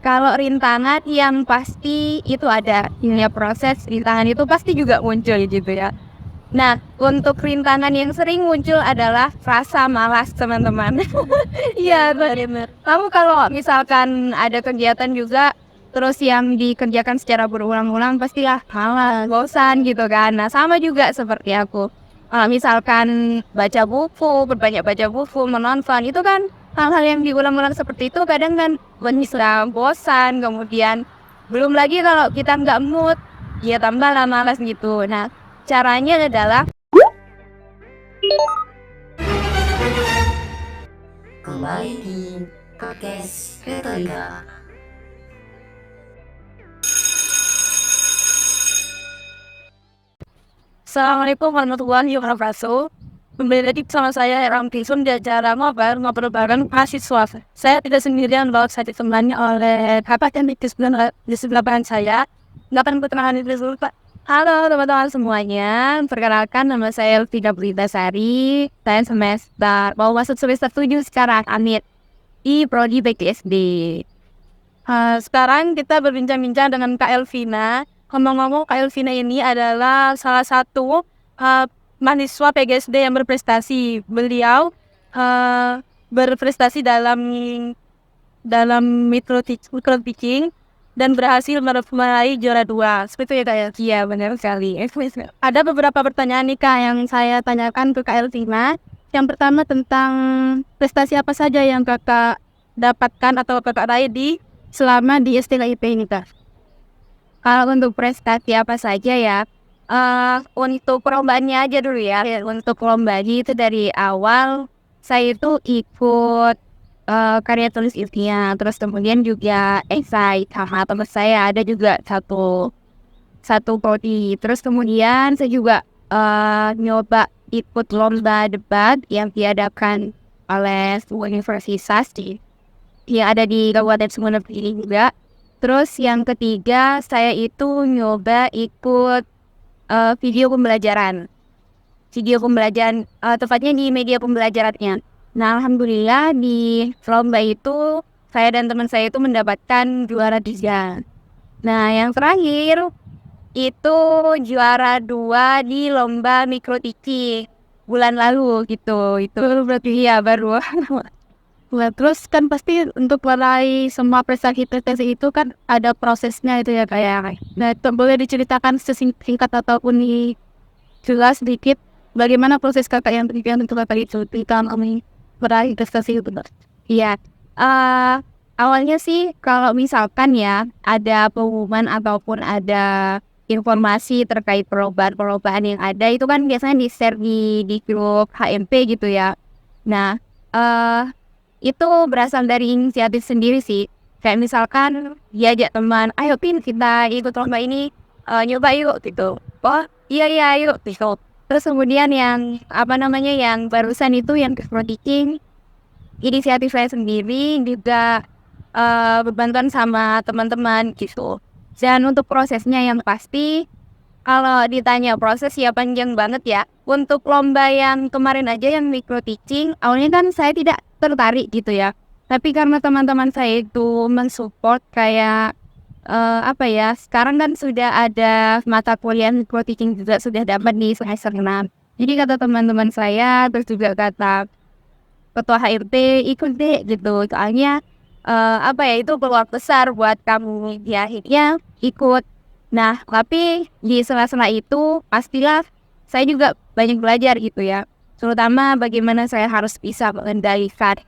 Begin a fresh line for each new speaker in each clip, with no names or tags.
Kalau rintangan yang pasti itu ada, ya proses rintangan itu pasti juga muncul gitu ya. Nah, untuk rintangan yang sering muncul adalah rasa malas teman-teman. Iya, benar. Kamu kalau misalkan ada kegiatan juga, terus yang dikerjakan secara berulang-ulang, pastilah malas, bosan gitu kan. Nah, sama juga seperti aku. Misalkan baca buku, berbanyak baca buku, menonton, itu kan hal-hal yang diulang-ulang seperti itu kadang kan bisa bosan, kemudian belum lagi kalau kita nggak mood, ya tambah lah malas gitu. Nah, caranya adalah
kembali di podcast retorika.
Assalamualaikum warahmatullahi wabarakatuh. Kembali lagi bersama saya Ram Tisun di acara ngobrol bareng mahasiswa. Saya tidak sendirian, bahwa saya ditemani oleh kakak yang di sebelah kanan saya. Dapat perkenalan diri dulu, Pak.
halo teman-teman semuanya, perkenalkan nama saya Elvina Sari. Saya mau masuk semester 7 sekarang, Amit, di Prodi PGSD.
Sekarang kita berbincang-bincang dengan Kak Elvina. Ngomong-ngomong, Kak Elvina ini adalah salah satu mahasiswa PGSD yang berprestasi. Beliau berprestasi dalam micro teaching dan berhasil meraih juara 2. Seperti itu ya, Kak ya?
Iya, benar sekali.
Ada beberapa pertanyaan nih, Kak, yang saya tanyakan ke Kak Elvina. Yang pertama tentang prestasi apa saja yang Kakak dapatkan atau Kakak raih selama di STKIP ini, Kak?
Kalau untuk prestasi apa saja ya, untuk perlombaannya aja dulu ya. Untuk perlombaan itu dari awal saya itu ikut karya tulis ilmiah, terus kemudian juga esai sama teman saya ada juga satu prodi. Terus kemudian saya juga nyoba ikut lomba debat yang diadakan oleh sebuah universitas yang ada di Kabupaten Sumeneb ini juga. Terus yang ketiga saya itu nyoba ikut video pembelajaran tepatnya di media pembelajarannya. Nah, alhamdulillah di lomba itu saya dan teman saya itu mendapatkan juara 3. Nah, yang terakhir itu juara 2 di lomba micro teaching bulan lalu gitu. Itu berarti ya baru.
Nah, terus kan pasti untuk meraih semua prestasi itu kan ada prosesnya itu ya, kayak. Nah, itu boleh diceritakan sesingkat ataupun jelas sedikit bagaimana proses kakak yang berikan untuk kakak itu ketika meraih prestasi itu?
Iya, awalnya sih kalau misalkan ya ada pengumuman ataupun ada informasi terkait perlombaan yang ada itu kan biasanya di-share di grup HMP gitu ya. Nah, itu berasal dari inisiatif sendiri sih. Kayak misalkan diajak teman, ayo Pin kita ikut lomba ini, nyoba yuk gitu. Oh iya yuk gitu. Terus kemudian yang barusan itu yang teaching, inisiatif saya sendiri juga berbantuan sama teman-teman gitu. Dan untuk prosesnya yang pasti, kalau ditanya proses ya panjang banget ya. Untuk lomba yang kemarin aja yang micro teaching, awalnya kan saya tidak tertarik gitu ya. Tapi karena teman-teman saya itu mensupport kayak sekarang kan sudah ada mata kuliah micro teaching juga sudah dapat di semester 6. Jadi kata teman-teman saya, terus juga kata ketua HRT ikut deh gitu. Soalnya itu peluang besar buat kamu di akhirnya ikut. Nah, tapi di sela-sela itu pastilah saya juga banyak belajar gitu ya. Terutama bagaimana saya harus bisa mengendalikan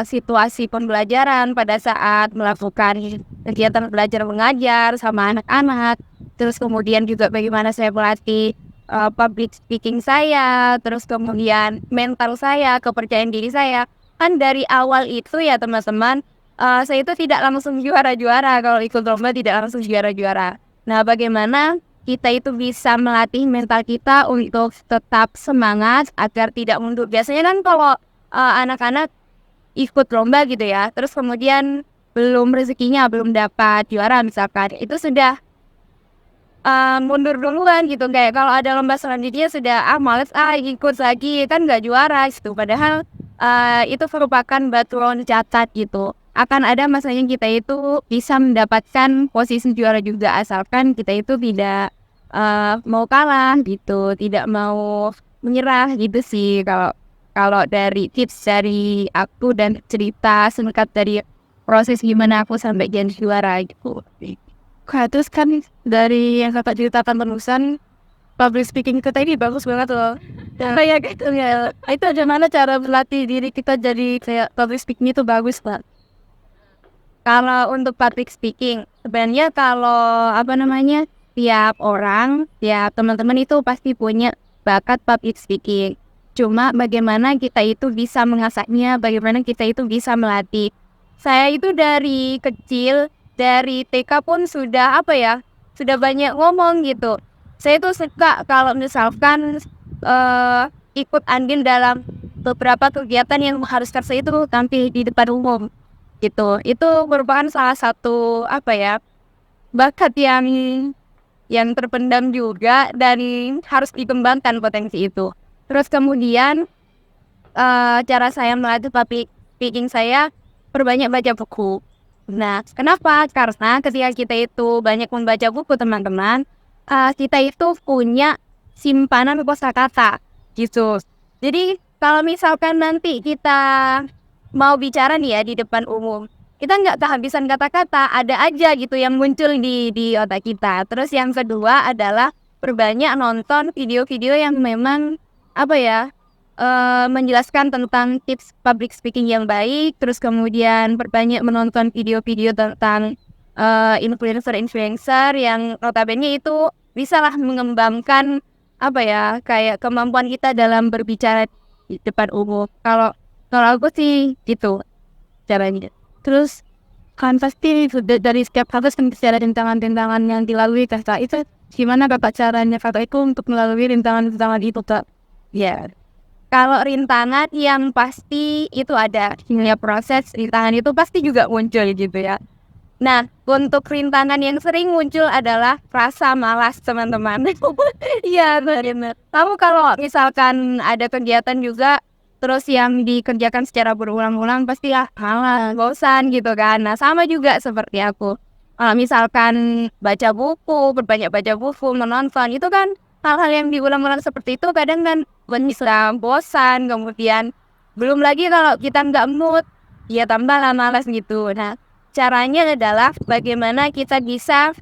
situasi pembelajaran pada saat melakukan kegiatan belajar mengajar sama anak-anak. Terus kemudian juga bagaimana saya melatih public speaking saya, terus kemudian mental saya, kepercayaan diri saya. Kan dari awal itu ya teman-teman, saya itu tidak langsung juara-juara. Kalau ikut lomba tidak langsung juara-juara. Nah, bagaimana kita itu bisa melatih mental kita untuk tetap semangat agar tidak mundur. Biasanya kan kalau anak-anak ikut lomba gitu ya, terus kemudian rezekinya belum dapat juara misalkan, itu sudah mundur duluan gitu. Kayak kalau ada lomba selanjutnya sudah males ikut lagi, kan nggak juara gitu. Padahal itu merupakan batu loncatan gitu. akan ada masanya kita itu bisa mendapatkan posisi juara juga, asalkan kita itu tidak mau kalah gitu, tidak mau menyerah gitu sih. Kalau dari tips dari aku dan cerita singkat dari proses gimana aku sampai jadi juara gitu.
Terus kan dari yang kakak ceritakan barusan, public speaking kita ini bagus banget loh. Kayak gitu ya. Itu gimana cara berlatih diri kita jadi kayak public speaking itu bagus Pak?
Kalau untuk public speaking, sebenarnya kalau tiap orang, tiap teman-teman itu pasti punya bakat public speaking. Cuma bagaimana kita itu bisa mengasahnya, bagaimana kita itu bisa melatih. Saya itu dari kecil, dari TK pun sudah sudah banyak ngomong gitu. Saya tuh suka kalau misalkan ikut andil dalam beberapa kegiatan yang mengharuskan saya itu tampil di depan umum gitu. Itu merupakan salah satu bakat yang terpendam juga dan harus dikembangkan potensi itu. Terus kemudian cara saya melatih public speaking saya perbanyak baca buku. Nah, kenapa? Karena ketika kita itu banyak membaca buku teman-teman, kita itu punya simpanan kosakata gitu. Jadi kalau misalkan nanti kita mau bicara nih ya di depan umum, kita nggak kehabisan kata-kata, ada aja gitu yang muncul di otak kita. Terus yang kedua adalah perbanyak nonton video-video yang memang menjelaskan tentang tips public speaking yang baik. Terus kemudian perbanyak menonton video-video tentang influencer yang notabene itu bisalah mengembangkan kayak kemampuan kita dalam berbicara di depan umum. Kalau aku sih gitu caranya.
Terus kan pasti dari setiap kasus kan pasti ada rintangan-rintangan yang dilalui kakak. Itu gimana kakak caranya kakak itu untuk melalui rintangan-rintangan itu kak?
Ya, kalau rintangan yang pasti itu ada, hingga proses rintangan itu pasti juga muncul gitu ya. Nah, untuk rintangan yang sering muncul adalah rasa malas teman-teman. Iya benar. Kamu kalau misalkan ada kegiatan juga terus yang dikerjakan secara berulang-ulang pasti malas, bosan gitu kan. Nah, sama juga seperti aku. Kalau misalkan baca buku, berbanyak baca buku, menonton, itu kan hal-hal yang diulang-ulang seperti itu kadang kan bisa bosan. Kemudian belum lagi kalau kita nggak mood, ya tambah malas gitu. Nah, caranya adalah bagaimana kita bisa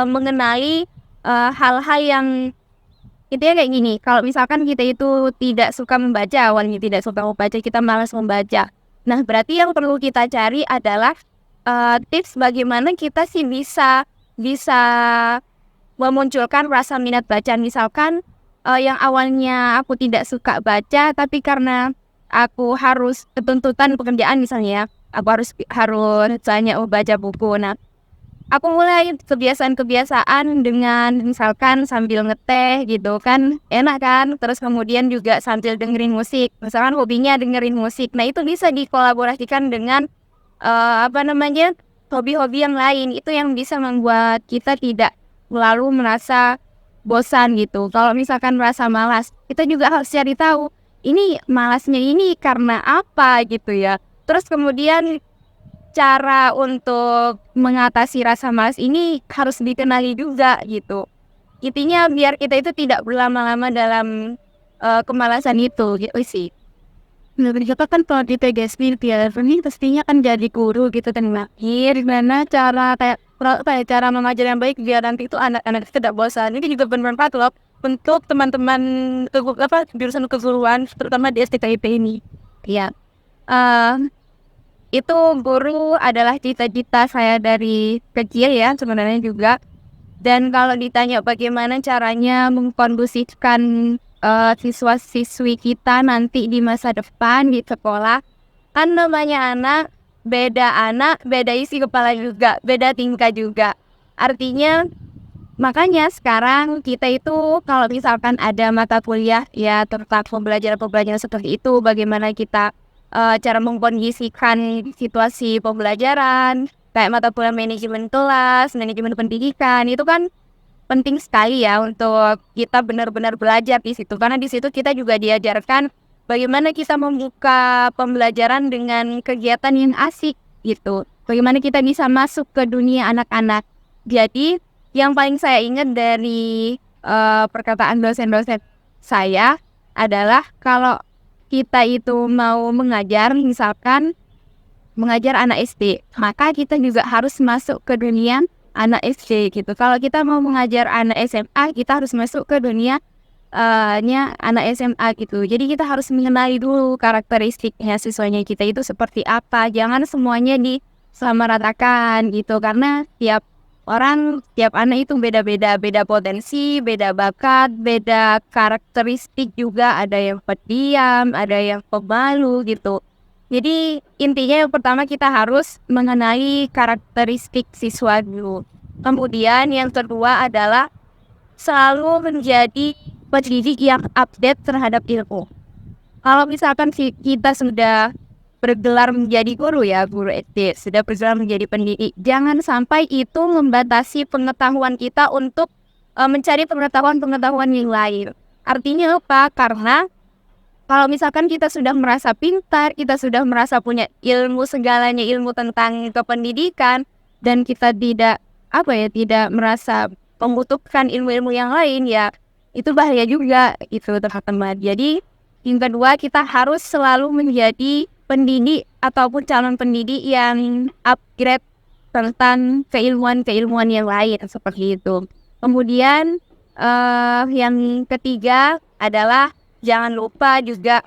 mengenali hal-hal yang intinya kayak gini. Kalau misalkan kita itu tidak suka membaca, awalnya tidak suka membaca, kita malas membaca. Nah, berarti yang perlu kita cari adalah tips bagaimana kita sih bisa memunculkan rasa minat baca. Misalkan yang awalnya aku tidak suka baca, tapi karena aku harus ketuntutan pekerjaan misalnya, aku harus banyak membaca buku. Nah, aku mulai kebiasaan dengan misalkan sambil ngeteh gitu kan, enak kan. Terus kemudian juga sambil dengerin musik, misalkan hobinya dengerin musik. Nah, itu bisa dikolaborasikan dengan hobi-hobi yang lain. Itu yang bisa membuat kita tidak selalu merasa bosan gitu. Kalau misalkan merasa malas, kita juga harus cari tahu ini malasnya ini karena apa gitu ya. Terus kemudian cara untuk mengatasi rasa malas ini harus dikenali juga gitu. Intinya biar kita itu tidak berlama-lama dalam kemalasan itu gitu sih.
Menurut kakak kan kalau di PGSP ini pastinya kan jadi guru gitu kan Mbak. Gimana cara cara mengajar yang baik biar nanti itu anak-anak tidak bosan. Ini juga bermanfaat loh untuk teman-teman jurusan keguruan terutama di STKIP ini.
Iya. Itu guru adalah cita-cita saya dari kecil ya sebenarnya juga. Dan kalau ditanya bagaimana caranya mengkondusifkan siswa-siswi kita nanti di masa depan di sekolah, kan namanya anak, beda isi kepala juga, beda tingkah juga. Artinya makanya sekarang kita itu kalau misalkan ada mata kuliah ya tentang pembelajaran seperti itu, bagaimana kita cara mengkondisikan situasi pembelajaran, kayak mata kuliah manajemen kelas, manajemen pendidikan, itu kan penting sekali ya untuk kita benar-benar belajar di situ. Karena di situ kita juga diajarkan bagaimana kita membuka pembelajaran dengan kegiatan yang asik gitu. Bagaimana kita bisa masuk ke dunia anak-anak. Jadi yang paling saya ingat dari perkataan dosen-dosen saya adalah kalau kita itu mau mengajar, misalkan mengajar anak SD, maka kita juga harus masuk ke dunia anak SD gitu. Kalau kita mau mengajar anak SMA, kita harus masuk ke dunia anak SMA gitu. Jadi kita harus mengenali dulu karakteristiknya siswanya kita itu seperti apa. Jangan semuanya disamaratakan gitu, karena tiap orang, tiap anak itu beda-beda, beda potensi, beda bakat, beda karakteristik juga. Ada yang pendiam, ada yang pemalu gitu. Jadi intinya yang pertama kita harus mengenali karakteristik siswa dulu. Kemudian yang kedua adalah selalu menjadi pendidik yang update terhadap ilmu. Kalau misalkan kita sudah bergelar menjadi guru ya, guru SD, sudah bergelar menjadi pendidik, jangan sampai itu membatasi pengetahuan kita untuk mencari pengetahuan-pengetahuan yang lain. Artinya apa? Karena kalau misalkan kita sudah merasa pintar, kita sudah merasa punya ilmu segalanya, ilmu tentang kependidikan, dan kita tidak merasa membutuhkan ilmu-ilmu yang lain, ya itu bahaya juga itu teman-teman. Jadi yang kedua, kita harus selalu menjadi pendidik ataupun calon pendidik yang upgrade tentang keilmuan-keilmuan yang lain seperti itu. Kemudian yang ketiga adalah jangan lupa juga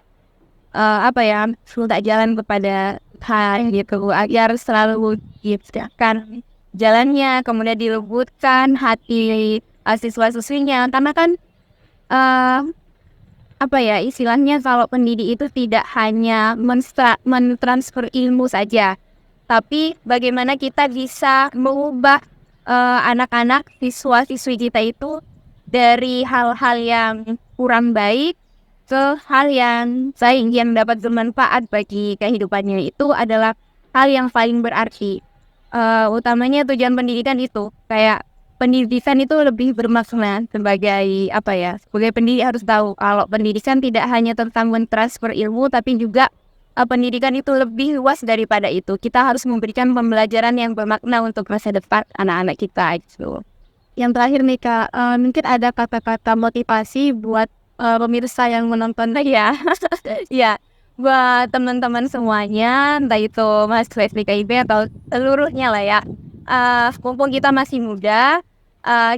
minta jalan kepada Tuhan gitu, agar selalu diberikan jalannya, kemudian dilembutkan hati siswa-siswinya, karena kan istilahnya kalau pendidik itu tidak hanya mentransfer ilmu saja, tapi bagaimana kita bisa mengubah anak-anak, siswa-siswi kita itu dari hal-hal yang kurang baik ke hal yang baik yang dapat bermanfaat bagi kehidupannya. Itu adalah hal yang paling berarti. Utamanya tujuan pendidikan itu kayak pendidikan itu lebih bermakna sebagai sebagai pendidik harus tahu kalau pendidikan tidak hanya tentang mentransfer ilmu, tapi juga pendidikan itu lebih luas daripada itu. Kita harus memberikan pembelajaran yang bermakna untuk masa depan anak-anak kita gitu.
Yang terakhir nih Kak, mungkin ada kata-kata motivasi buat pemirsa yang menonton
ya. Ya, buat teman-teman semuanya, entah itu mahasiswa SBKIB atau seluruhnya lah ya. Mumpung kita masih muda,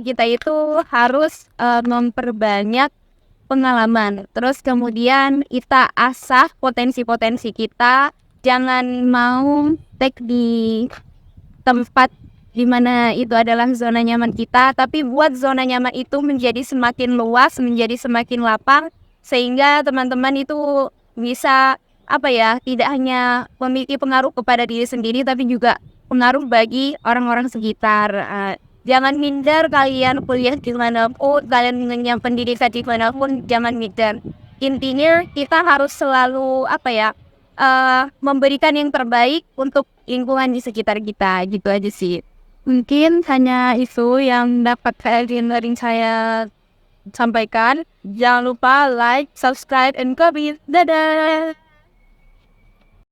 kita itu harus memperbanyak pengalaman. Terus kemudian kita asah potensi-potensi kita. Jangan mau take di tempat dimana itu adalah zona nyaman kita, tapi buat zona nyaman itu menjadi semakin luas, menjadi semakin lapang, sehingga teman-teman itu bisa tidak hanya memiliki pengaruh kepada diri sendiri, tapi juga pengaruh bagi orang-orang sekitar. Jangan minder kalian kuliah di manapun, kalian mengenyam pendidikan di manapun, jangan minder. Intinya kita harus selalu memberikan yang terbaik untuk lingkungan di sekitar kita, gitu aja sih.
Mungkin hanya itu yang dapat saya sampaikan. Jangan lupa like, subscribe, and comment. Dadah!